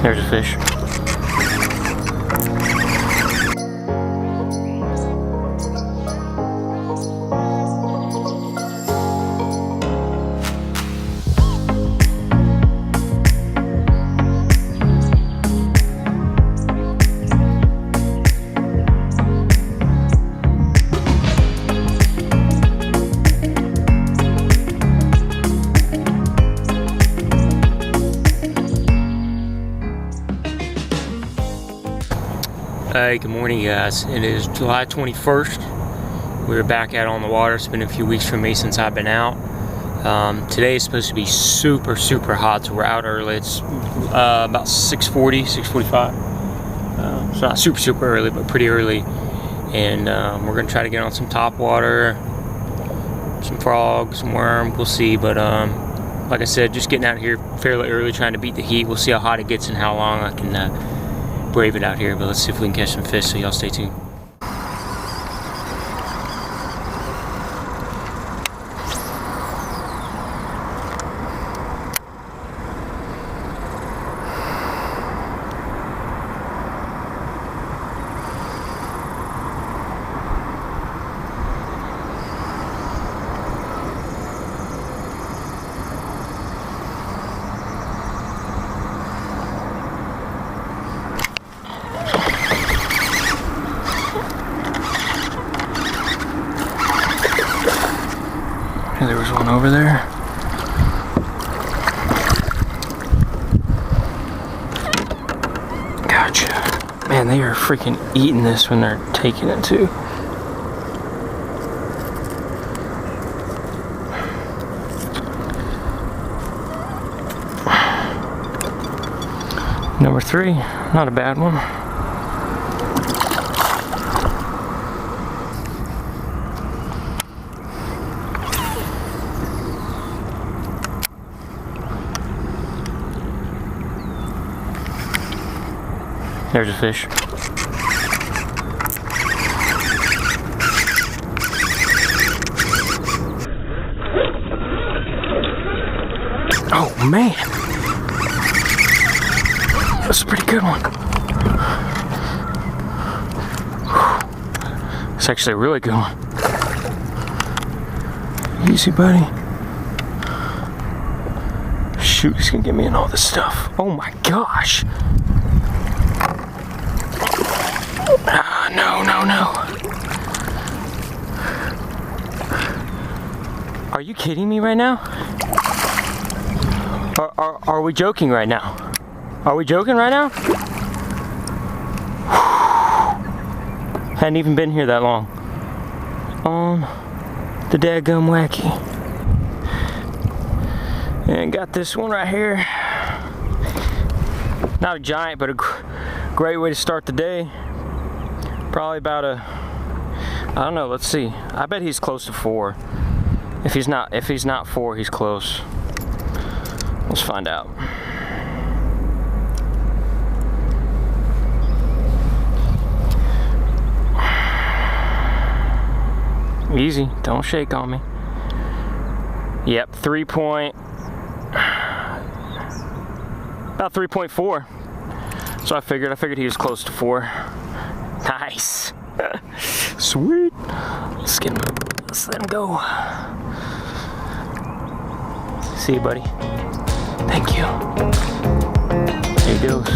There's a fish. Hey, good morning guys. It is July 21st. We're back out on the water. It's been a few weeks for me since I've been out. Today is supposed to be super hot, so we're out early. It's about 6:40, 6:45. So not super early, but pretty early. And we're gonna try to get on some top water, some frogs, some worm, we'll see. But like I said, just getting out here fairly early, trying to beat the heat. We'll see how hot it gets and how long I can brave it out here, but let's see if we can catch some fish, so y'all stay tuned. There was one over there. Gotcha. Man, they are freaking eating this when they're taking it too. Number 3, not a bad one. There's a fish. Oh man, that's a pretty good one. It's actually a really good one. Easy, buddy. Shoot, he's gonna get me in all this stuff. Oh my gosh. No. Are you kidding me right now? Are we joking right now? Are we joking right now? Hadn't even been here that long. On the dadgum wacky. And got this one right here. Not a giant, but a great way to start the day. Probably about I don't know, let's see. I bet he's close to 4. If he's not 4, he's close. Let's find out. Easy, don't shake on me. Yep, about 3.4. So I figured he was close to 4. Nice. Sweet. Let's let him go. See you, buddy. Thank you. There he goes.